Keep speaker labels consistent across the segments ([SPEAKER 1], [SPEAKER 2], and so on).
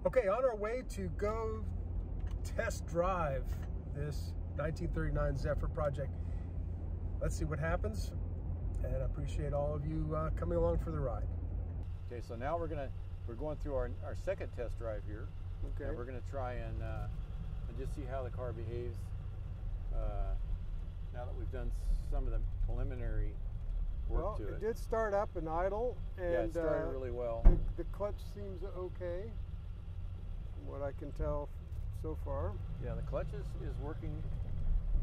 [SPEAKER 1] Okay, on our way to go test drive this 1939 Zephyr project. Let's see what happens, and I appreciate all of you coming along for the ride.
[SPEAKER 2] Okay, so now we're going through our second test drive here.
[SPEAKER 1] Okay.
[SPEAKER 2] And we're going to try and just see how the car behaves now that we've done some of the preliminary work to it.
[SPEAKER 1] It did start up and idle, and
[SPEAKER 2] yeah, it started really well.
[SPEAKER 1] The clutch seems okay, from what I can tell so far.
[SPEAKER 2] Yeah, the clutch is working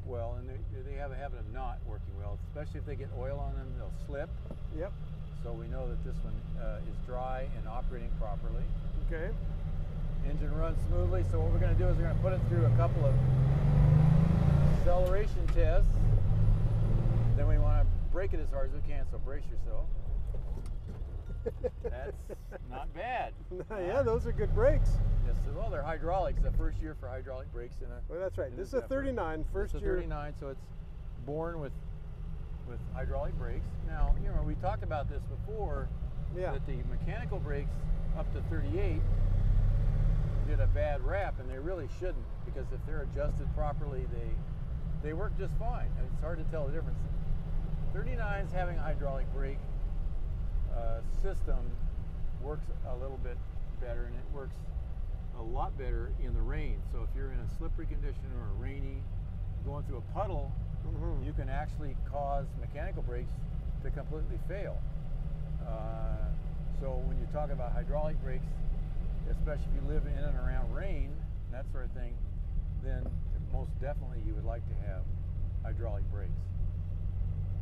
[SPEAKER 2] well, and they have a habit of not working well, especially if they get oil on them, they'll slip.
[SPEAKER 1] Yep.
[SPEAKER 2] So we know that this one is dry and operating properly.
[SPEAKER 1] Okay.
[SPEAKER 2] Engine runs smoothly, so what we're going to do is we're going to put it through a couple of acceleration tests. Then we want to brake it as hard as we can, so brace yourself. That's not bad.
[SPEAKER 1] Yeah, those are good brakes.
[SPEAKER 2] Yes, well, they're hydraulics. The first year for hydraulic brakes in a.
[SPEAKER 1] Well, that's right. This is a 39, first year.
[SPEAKER 2] 39, so it's born with hydraulic brakes. Now, you know, we talked about this before.
[SPEAKER 1] Yeah.
[SPEAKER 2] That the mechanical brakes up to 38 get a bad rap, and they really shouldn't, because if they're adjusted properly, they work just fine. And it's hard to tell the difference. 39 is having a hydraulic brake system works a little bit better, and it works a lot better in the rain. So if you're in a slippery condition or a rainy, going through a puddle, you can actually cause mechanical brakes to completely fail. So when you talk about hydraulic brakes, especially if you live in and around rain, and that sort of thing, then most definitely you would like to have hydraulic brakes.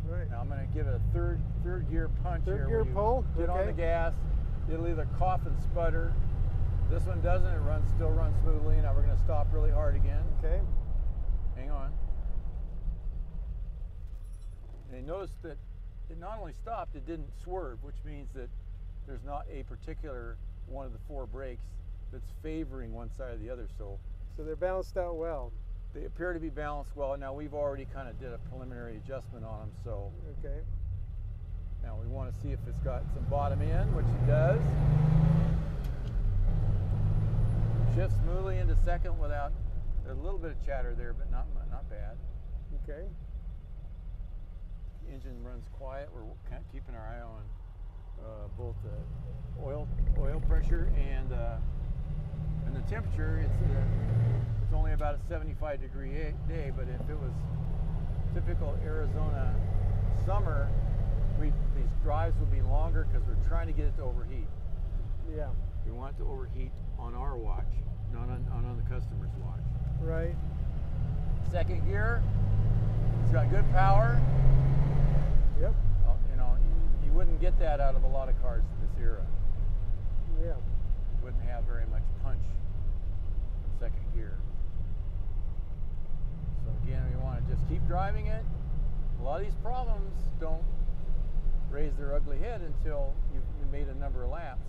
[SPEAKER 1] Right.
[SPEAKER 2] Now I'm going to give it a third gear punch here.
[SPEAKER 1] Third gear pull.
[SPEAKER 2] Get on the gas. It'll either cough and sputter. This one doesn't. It still runs smoothly. Now we're going to stop really hard again.
[SPEAKER 1] Okay.
[SPEAKER 2] Hang on. And you notice that it not only stopped, it didn't swerve, which means that there's not a particular one of the four brakes that's favoring one side or the other. So
[SPEAKER 1] they're balanced out well.
[SPEAKER 2] They appear to be balanced well. Now we've already kind of did a preliminary adjustment on them, so.
[SPEAKER 1] Okay.
[SPEAKER 2] Now we want to see if it's got some bottom end, which it does. Shifts smoothly into second without, there's a little bit of chatter there, but not bad.
[SPEAKER 1] Okay.
[SPEAKER 2] Engine runs quiet. We're kind of keeping our eye on both the oil pressure and the temperature. It's only about a 75-degree day, but if it was typical Arizona summer, these drives would be longer because we're trying to get it to overheat.
[SPEAKER 1] Yeah.
[SPEAKER 2] We want it to overheat on our watch, not on the customer's watch.
[SPEAKER 1] Right.
[SPEAKER 2] Second gear, it's got good power.
[SPEAKER 1] Yep.
[SPEAKER 2] You know, you wouldn't get that out of a lot of cars in this era.
[SPEAKER 1] Yeah.
[SPEAKER 2] Wouldn't have very much punch in second gear. So again, we want to just keep driving it. A lot of these problems don't raise their ugly head until you've made a number of laps.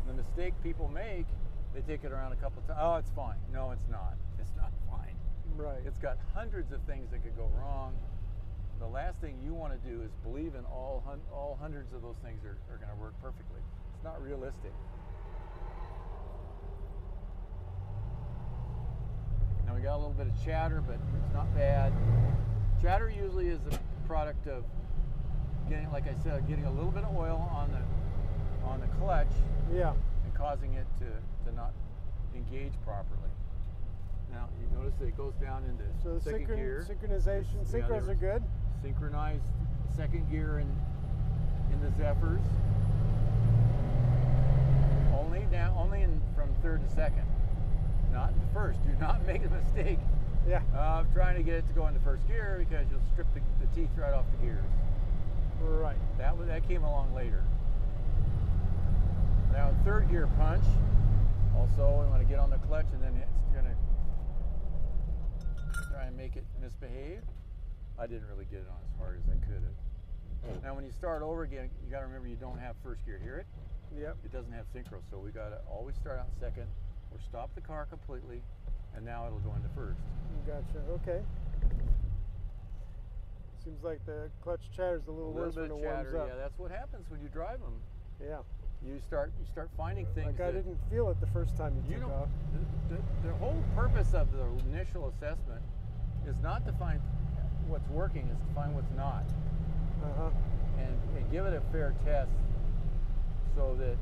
[SPEAKER 2] And the mistake people make, they take it around a couple of times. Oh, it's fine. No, it's not. It's not fine.
[SPEAKER 1] Right.
[SPEAKER 2] It's got hundreds of things that could go wrong. The last thing you want to do is believe in all hundreds of those things are going to work perfectly. It's not realistic. Now we got a little bit of chatter, but it's not bad. Chatter usually is a product of getting, like I said, getting a little bit of oil on the clutch.
[SPEAKER 1] Yeah.
[SPEAKER 2] And causing it to not engage properly. Now you notice that it goes down into second gear.
[SPEAKER 1] Synchronization. Synchros are good.
[SPEAKER 2] Synchronized second gear in the Zephyrs. Only from third to second, not in first. Do not make a mistake of trying to get it to go into first gear, because you'll strip the teeth right off the gears.
[SPEAKER 1] Right.
[SPEAKER 2] That came along later. Now third gear punch. Also, we want to get on the clutch, and then it's going to try and make it misbehave. I didn't really get it on as hard as I could have. Now when you start over again, you got to remember you don't have first gear. Hear it?
[SPEAKER 1] Yep.
[SPEAKER 2] It doesn't have synchro, so we got to always start out in second, or stop the car completely, and now it'll go into first.
[SPEAKER 1] Gotcha. Okay. Seems like the clutch chatter's a little worse when it warms up.
[SPEAKER 2] Yeah, that's what happens when you drive them.
[SPEAKER 1] Yeah.
[SPEAKER 2] you start finding things
[SPEAKER 1] like I didn't feel it the first time you took off.
[SPEAKER 2] The whole purpose of the initial assessment is not to find what's working, is to find what's not. And give it a fair test so that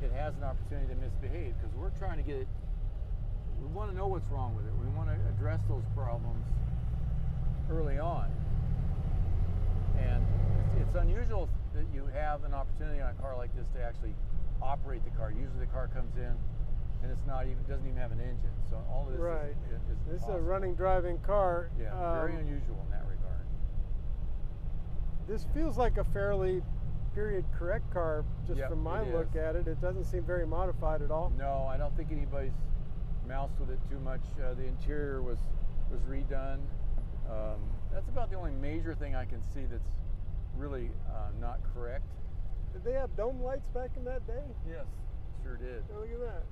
[SPEAKER 2] it has an opportunity to misbehave, because we're trying to get it, we want to know what's wrong with it. We want to address those problems early on. And it's unusual that you have an opportunity on a car like this to actually operate the car. Usually the car comes in and doesn't even have an engine. So all of this is
[SPEAKER 1] this
[SPEAKER 2] possible.
[SPEAKER 1] is a running, driving car.
[SPEAKER 2] Yeah, very unusual in that regard.
[SPEAKER 1] This feels like a fairly period correct car, just from my look at it. It doesn't seem very modified at all.
[SPEAKER 2] No, I don't think anybody's moused with it too much. The interior was redone. That's about the only major thing I can see that's really not correct.
[SPEAKER 1] Did they have dome lights back in that day?
[SPEAKER 2] Yes, sure did.
[SPEAKER 1] Oh, look at that.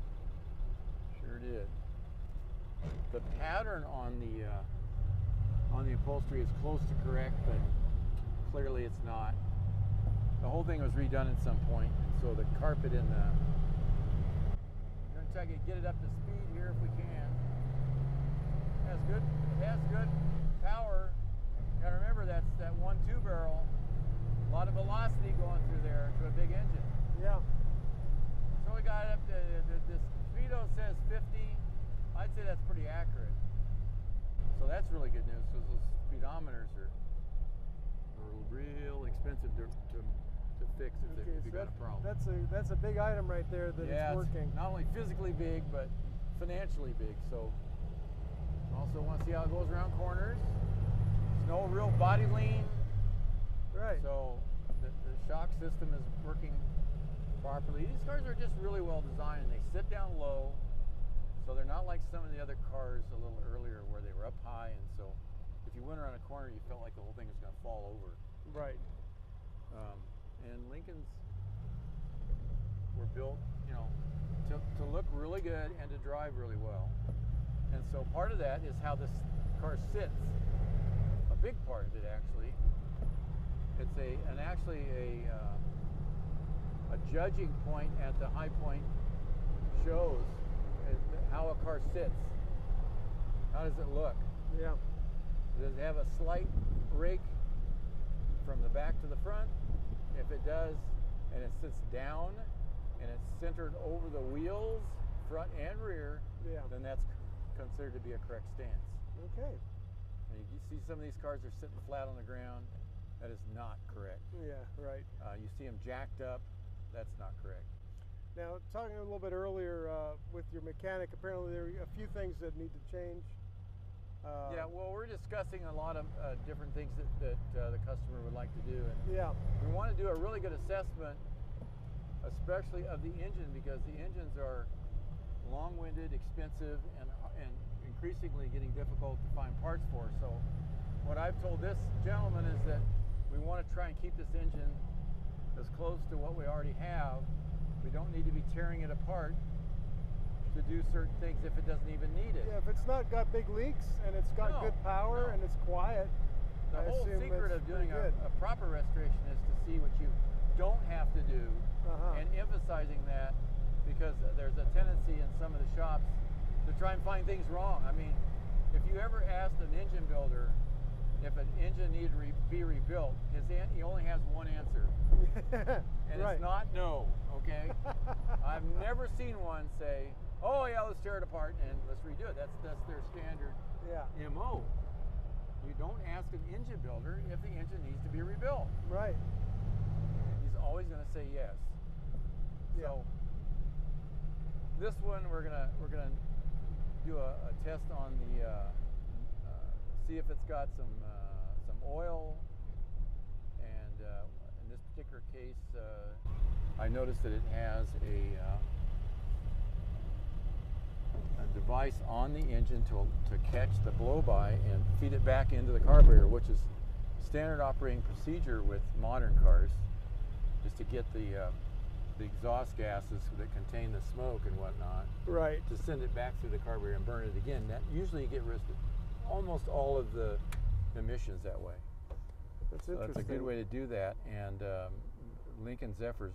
[SPEAKER 2] Sure did. The pattern on the upholstery is close to correct, but clearly it's not. The whole thing was redone at some point, and so the carpet in the... We're going to try to get it up to speed here if we can. It has good power. You got to remember that's that 1.2 barrel. A lot of velocity going through there to a big engine.
[SPEAKER 1] Yeah.
[SPEAKER 2] So we got it up to, this Vito says 50. I'd say that's pretty accurate. So that's really good news, because those speedometers are real expensive to fix if you got a problem.
[SPEAKER 1] That's a big item right there that it's working.
[SPEAKER 2] It's not only physically big, but financially big. So also want to see how it goes around corners. There's no real body lean.
[SPEAKER 1] Right.
[SPEAKER 2] So the shock system is working properly. These cars are just really well designed, and they sit down low. So they're not like some of the other cars a little earlier where they were up high, and so if you went around a corner, you felt like the whole thing was going to fall over.
[SPEAKER 1] Right.
[SPEAKER 2] And Lincolns were built, to look really good and to drive really well. And so part of that is how this car sits. A big part of it, actually. It's actually a judging point at the high point shows how a car sits. How does it look?
[SPEAKER 1] Yeah.
[SPEAKER 2] Does it have a slight rake from the back to the front? If it does, and it sits down, and it's centered over the wheels, front and rear, then that's considered to be a correct stance.
[SPEAKER 1] Okay.
[SPEAKER 2] And you see some of these cars are sitting flat on the ground. That is not correct.
[SPEAKER 1] Yeah, right.
[SPEAKER 2] You see them jacked up. That's not correct.
[SPEAKER 1] Now, talking a little bit earlier with your mechanic, apparently there are a few things that need to change.
[SPEAKER 2] Yeah, well, we're discussing a lot of different things that the customer would like to do. And we want to do a really good assessment, especially of the engine, because the engines are long-winded, expensive, and increasingly getting difficult to find parts for. So what I've told this gentleman is that we want to try and keep this engine as close to what we already have. We don't need to be tearing it apart to do certain things if it doesn't even need it.
[SPEAKER 1] Yeah, if it's not got big leaks and it's got good power and it's quiet,
[SPEAKER 2] the whole secret of doing a proper restoration is to see what you don't have to do and emphasizing that, because there's a tendency in some of the shops to try and find things wrong. I mean, if you ever asked an engine builder if an engine needed to be rebuilt, he only has one answer. And it's not no, okay? I've never seen one say, oh yeah, let's tear it apart and let's redo it. That's their standard MO. You don't ask an engine builder if the engine needs to be rebuilt.
[SPEAKER 1] Right.
[SPEAKER 2] He's always going to say yes. So this one we're gonna do a test on the see if it's got some oil, and in this particular case I noticed that it has a device on the engine to catch the blow-by and feed it back into the carburetor, which is standard operating procedure with modern cars, just to get the exhaust gases that contain the smoke and whatnot, to send it back through the carburetor and burn it again. That usually you get rid of almost all of the emissions that way.
[SPEAKER 1] That's
[SPEAKER 2] interesting. That's a good way to do that, and Lincoln Zephyr's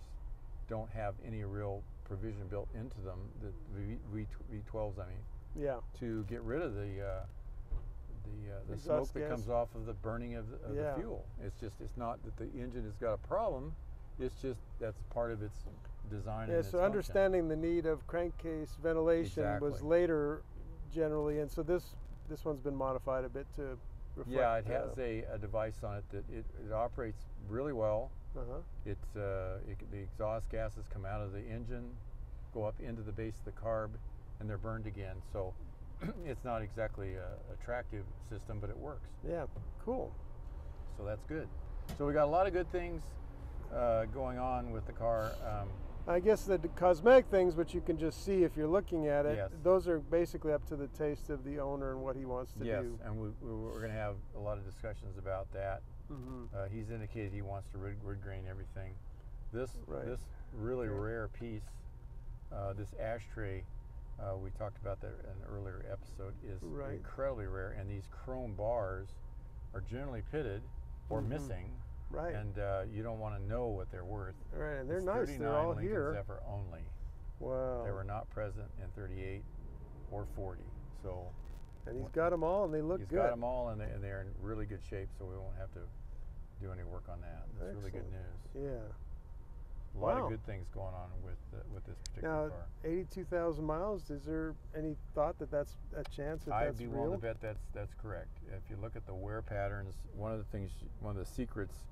[SPEAKER 2] don't have any real provision built into them, the V12s, I mean,
[SPEAKER 1] Yeah.
[SPEAKER 2] to get rid of the smoke that comes off of the burning of the fuel. It's not that the engine has got a problem. It's just that's part of its design.
[SPEAKER 1] Yeah.
[SPEAKER 2] And
[SPEAKER 1] So
[SPEAKER 2] its
[SPEAKER 1] understanding the need of crankcase ventilation was later, generally, and so this one's been modified a bit to reflect.
[SPEAKER 2] Yeah, it has a device on it that it operates really well. The exhaust gases come out of the engine, go up into the base of the carb, and they're burned again. So it's not exactly a attractive system, but it works.
[SPEAKER 1] Yeah, cool.
[SPEAKER 2] So that's good. So we got a lot of good things going on with the car.
[SPEAKER 1] I guess the cosmetic things, which you can just see if you're looking at it,
[SPEAKER 2] Yes.
[SPEAKER 1] those are basically up to the taste of the owner and what he wants to
[SPEAKER 2] Yes,
[SPEAKER 1] do.
[SPEAKER 2] and we're going to have a lot of discussions about that. He's indicated he wants to wood grain everything. This really rare piece, this ashtray, we talked about that in an earlier episode, is incredibly rare, and these chrome bars are generally pitted or missing.
[SPEAKER 1] Right.
[SPEAKER 2] And you don't want to know what they're worth.
[SPEAKER 1] Right, and they're
[SPEAKER 2] It's
[SPEAKER 1] nice. They're all
[SPEAKER 2] Lincoln
[SPEAKER 1] here.
[SPEAKER 2] Zephyr only.
[SPEAKER 1] Wow.
[SPEAKER 2] They were not present in 38 or 40. So.
[SPEAKER 1] And he's got them all, and they look good.
[SPEAKER 2] He's got them all, and they're in really good shape, so we won't have to do any work on that. That's really good news.
[SPEAKER 1] Yeah.
[SPEAKER 2] A lot of good things going on with this particular car.
[SPEAKER 1] 82,000 miles. Is there any thought that that's a chance that
[SPEAKER 2] I'd
[SPEAKER 1] that's
[SPEAKER 2] be
[SPEAKER 1] real?
[SPEAKER 2] willing to bet that's correct. If you look at the wear patterns, one of the secrets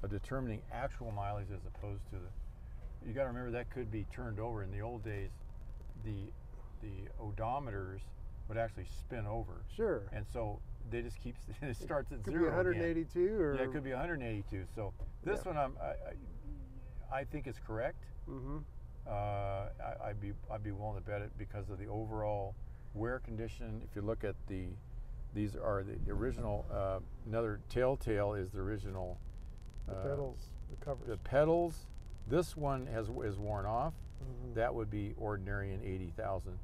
[SPEAKER 2] of determining actual mileage as opposed to you got to remember that could be turned over. In the old days, the odometers would actually spin over.
[SPEAKER 1] Sure.
[SPEAKER 2] And so they just keeps it starts at
[SPEAKER 1] could
[SPEAKER 2] zero.
[SPEAKER 1] Be 182
[SPEAKER 2] again.
[SPEAKER 1] or
[SPEAKER 2] yeah, it could be 182. So this one I think is correct. I'd be willing to bet it because of the overall wear condition. If you look at these are the original. Another telltale is the original.
[SPEAKER 1] The pedals, the covers.
[SPEAKER 2] The pedals. This one is worn off. That would be ordinary in 80,000.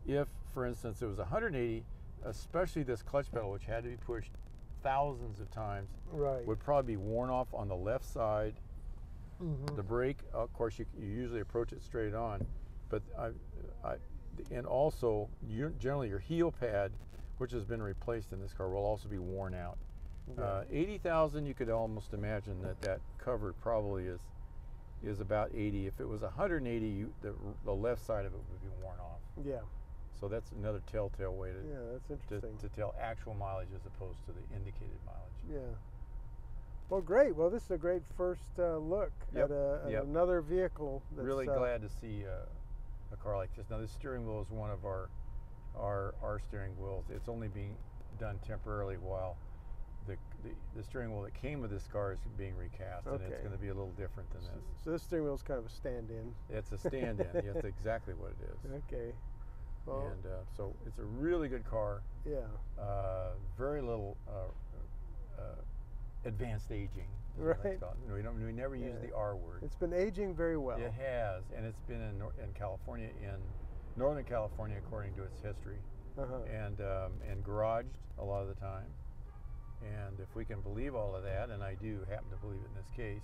[SPEAKER 2] If, for instance, it was 180, especially this clutch pedal, which had to be pushed thousands of times, would probably be worn off on the left side. The brake, of course, you usually approach it straight on, but and also generally your heel pad, which has been replaced in this car, will also be worn out. 80,000, you could almost imagine that cover probably is about 80. If it was 180, the left side of it would be worn off.
[SPEAKER 1] Yeah.
[SPEAKER 2] So that's another telltale way
[SPEAKER 1] that's interesting.
[SPEAKER 2] to tell actual mileage as opposed to the indicated mileage.
[SPEAKER 1] Yeah. Well, great. Well, this is a great first look at another vehicle. That's,
[SPEAKER 2] really glad to see a car like this. Now, this steering wheel is one of our steering wheels. It's only being done temporarily while the steering wheel that came with this car is being recast, and it's going to be a little different than this.
[SPEAKER 1] So this steering wheel is kind of a stand-in.
[SPEAKER 2] It's a stand-in. Yeah, that's exactly what it is.
[SPEAKER 1] Okay. Well,
[SPEAKER 2] and so it's a really good car.
[SPEAKER 1] Yeah.
[SPEAKER 2] Very little advanced aging.
[SPEAKER 1] Right.
[SPEAKER 2] We never use the R word.
[SPEAKER 1] It's been aging very well.
[SPEAKER 2] It has, and it's been in California, in Northern California, according to its history, and garaged a lot of the time. And if we can believe all of that, and I do happen to believe it in this case,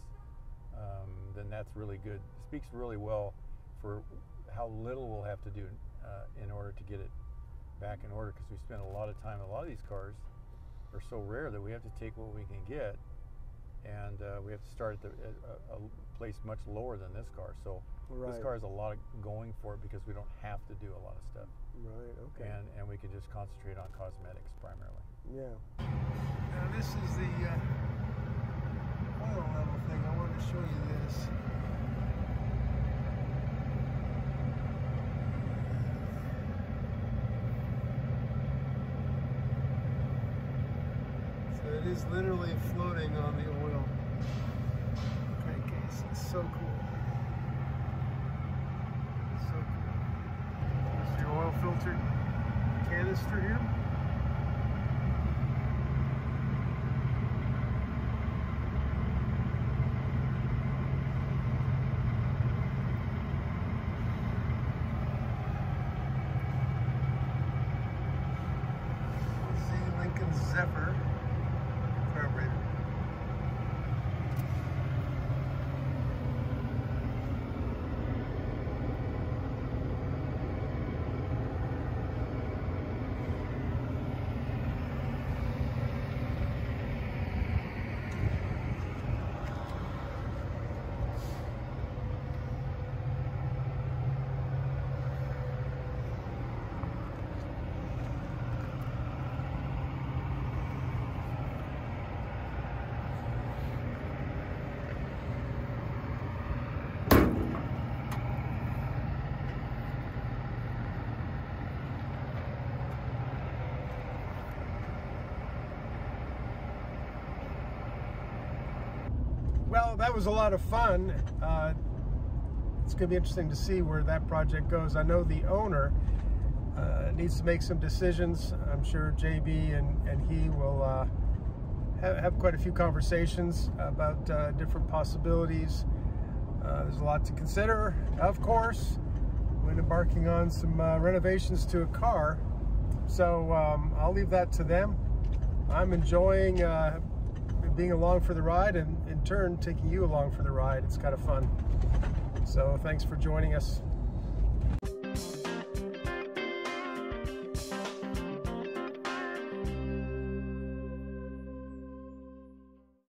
[SPEAKER 2] then that's really good. It speaks really well for how little we'll have to do in order to get it back in order, because we spend a lot of time. A lot of these cars are so rare that we have to take what we can get, and we have to start at a place much lower than this car. So this car has a lot going for it because we don't have to do a lot of stuff.
[SPEAKER 1] Right. Okay.
[SPEAKER 2] And we can just concentrate on cosmetics primarily.
[SPEAKER 1] Yeah. Now this is the oil level thing. I wanted to show you this. So it is literally floating on the oil crankcase. It's so cool. So cool. There's your oil filter canister here. Lincoln Zephyr carburetor. that was a lot of fun. It's going to be interesting to see where that project goes. I know the owner needs to make some decisions. I'm sure JB and he will have quite a few conversations about different possibilities. There's a lot to consider, of course, when embarking on some renovations to a car. So I'll leave that to them. I'm enjoying being along for the ride, and in turn taking you along for the ride. It's kind of fun. So thanks for joining us.